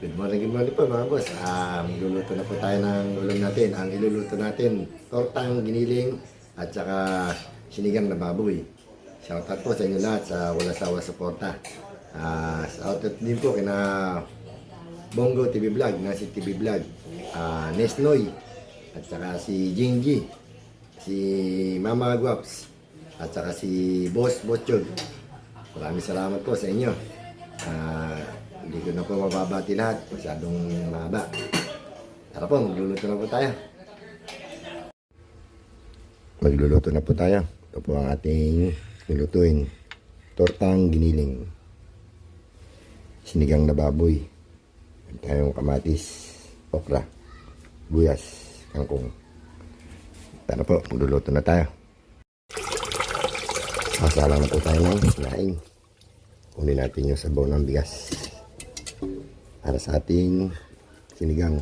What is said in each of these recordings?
Good morning po mga boss. Magluluto na po tayo ng ulam natin. Ang iluluto natin, tortang giniling at saka sinigang na baboy. Shoutout po sa inyo lahat sa wala sawa suporta. Shoutout din po kina Bongo TV Vlog, Nasi TV Vlog, Nesnoy, at saka si Jingji, si Mama Guaps, at saka si Boss Botchog. Maraming salamat po sa inyo. Hindi ko na po mababati lahat. Masyadong mahaba. Tara po, magluluto na po tayo. Magluluto na po tayo. Ito po ang ating lulutuin. Tortang giniling. Sinigang na baboy. Meron tayong kamatis, okra, buyas, kangkong. Tara po, magluluto na tayo. Sasalang na po tayo ng sinaing. Kunin natin yung sabaw ng bigas para sa ating sinigang.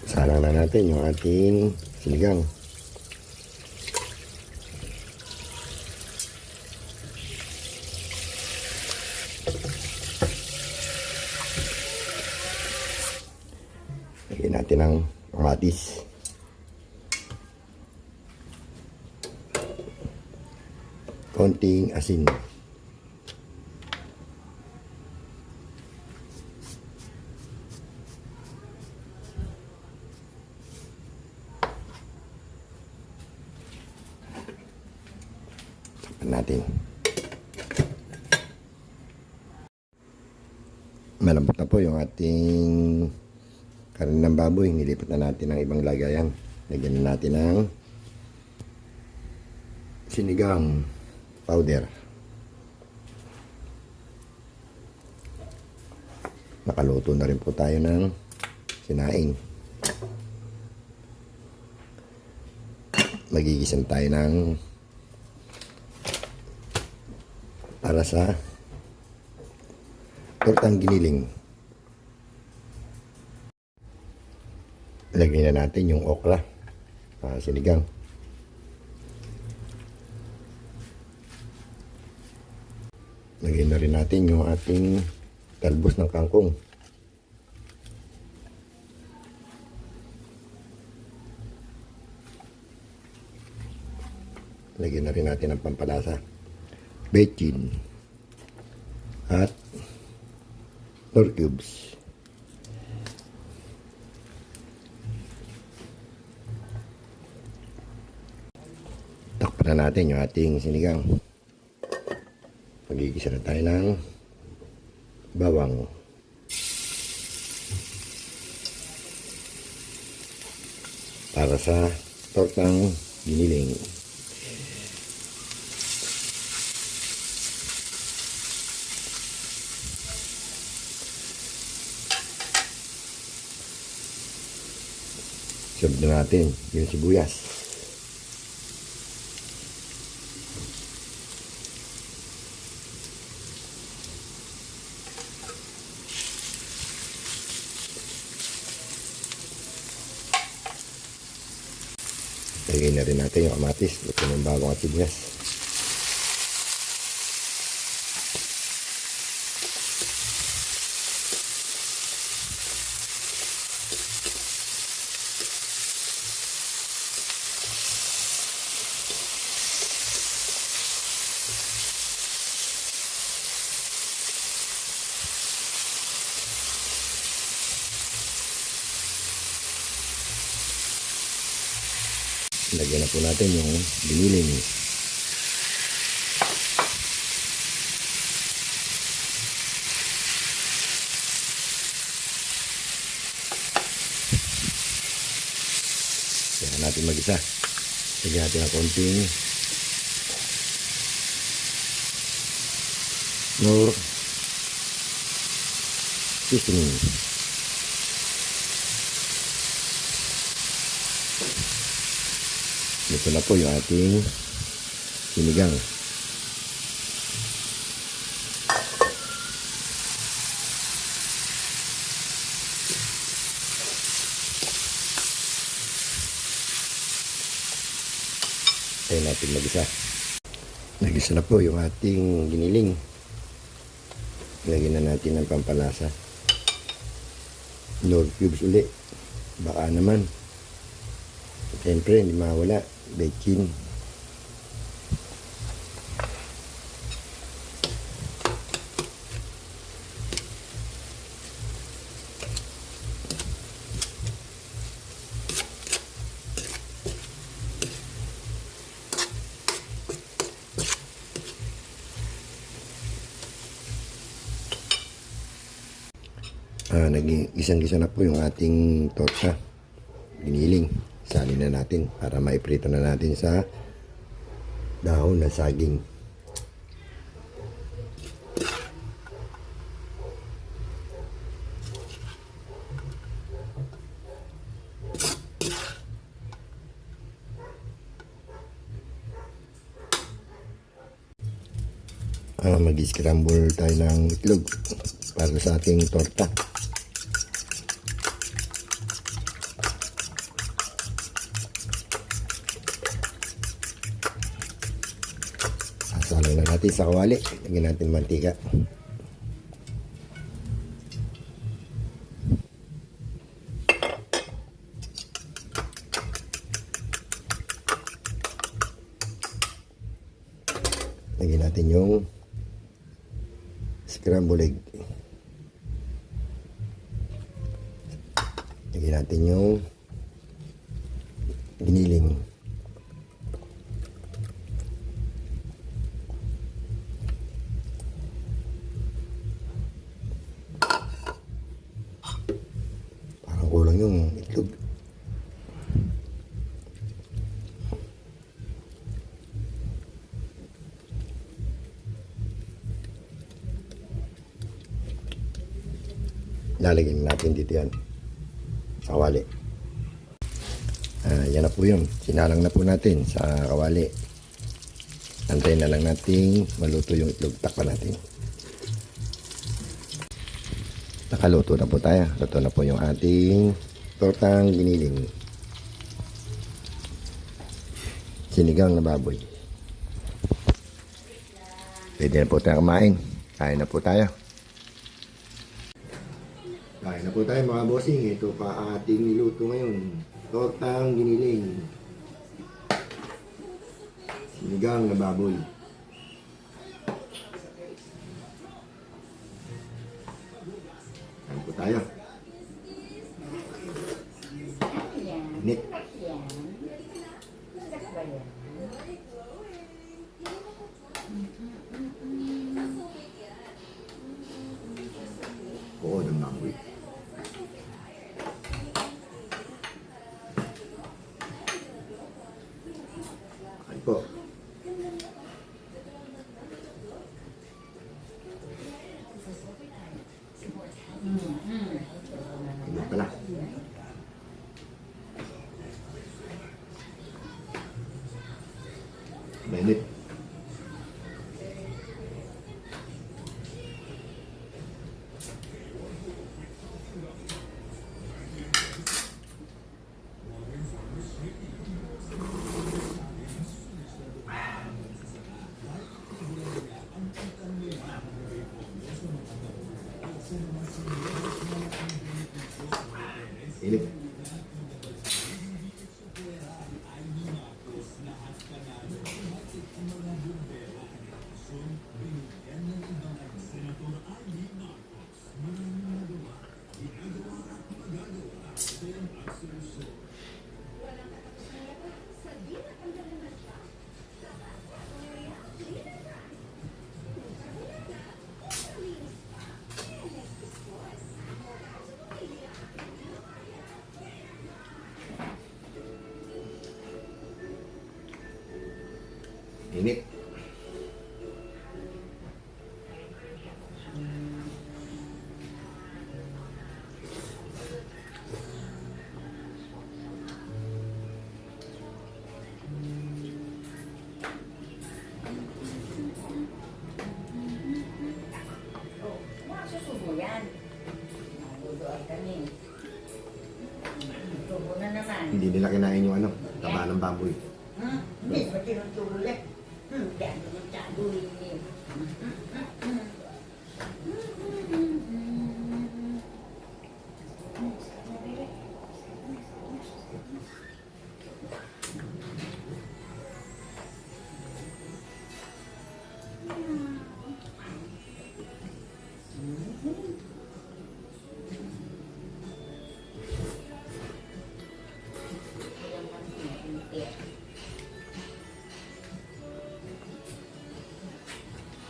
Salang na natin yung ating sinigang. Lagyan natin ang kamatis. Konting asin. Natin. Malambot na po yung ating karne ng baboy. Nilipat na natin ng ibang lagayan. Lagyan na natin ng sinigang powder. Nakaluto na rin po tayo ng sinaing. Magigisan tayo ng para sa tortang giniling. Lagyan na natin yung okra para sinigang. Lagyan na rin natin yung ating talbos ng kangkong. Lagyan na rin natin ang pampalasa, bechin at pork cubes. Takpan na natin yung ating sinigang. Magigisa na tayo ng bawang, para sa tortang giniling. Serve na natin yung sibuyas. Lagyan na rin natin yung kamatis. Ito yung bagong at sibuyas. Lagyan na po natin yung giniling. Kaya natin mag-isa. Lagyan natin ng konting nor seasoning. Ito na po yung ating sinigang. Tayo natin mag-isa. Nag-isa na po yung ating giniling. Lagyan na natin ng pampalasa. Nor cubes uli. Baka naman. Siyempre, hindi mawala. Bacon. Naging isang-gisa na po yung ating torta. Giniling. Salin na natin para maiprito na natin sa dahon na saging. Mag-scramble tayo ng itlog para sa ating torta. Salo na natin sa kawali. Lagyan natin mantika. Lagyan natin yung scrambled egg. Lagyan natin yung giniling. Parang kulang yung itlog. Lalagyan natin dito yan sa kawali. Yan na po yun. Sinalang na po natin sa kawali. Antayin na lang natin maluto yung itlog. Takpan natin. Nakaluto na po tayo. Luto na po yung ating tortang giniling. Sinigang na baboy. Pwede na po tayo kumain. Kain na po tayo. Kain na po tayo mga bossing. Ito pa ating niluto ngayon. Tortang giniling. Sinigang na baboy. Kain po tayo. Init. Oo, ng baboy. Kain po. Init pala. Mainit. Init. Init. Hindi nila kinain yung ano, taba ng baboy. Hindi ba tinutuloy? Kaya masyado yun.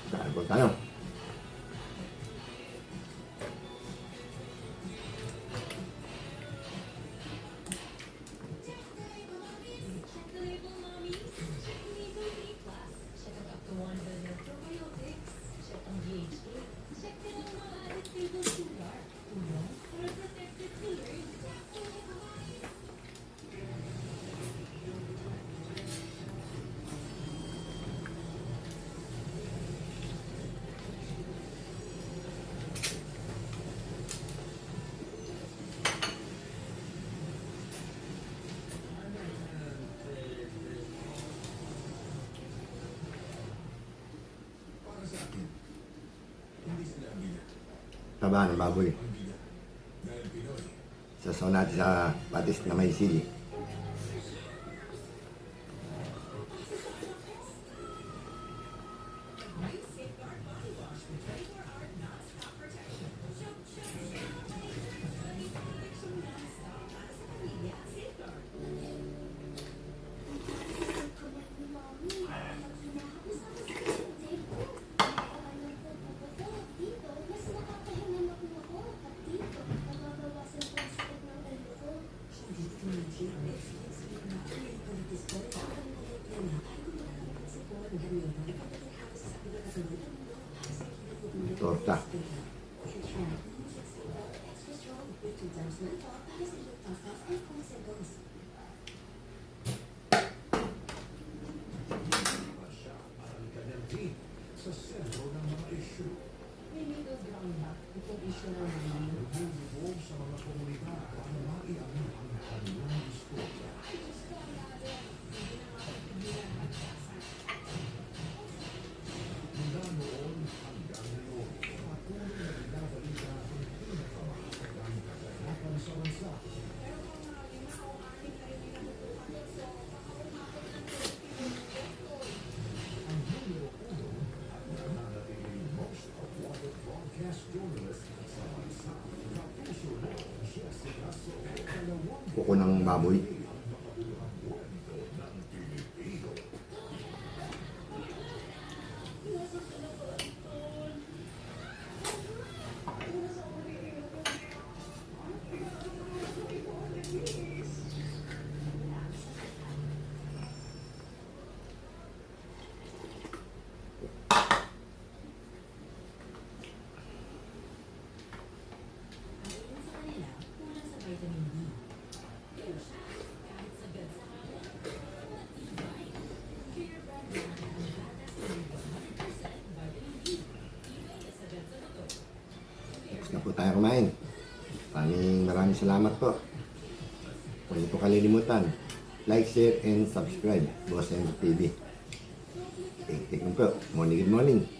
Kain po tayo. Taba ng baboy. Sasaw natin sa patis na may sili. Torta. Kuko ng baboy. Na po tayo kumain. Maraming salamat po. Huwag niyo po kalilimutan. Like, share, and subscribe. Boss and TV. Take po. Morning, good morning.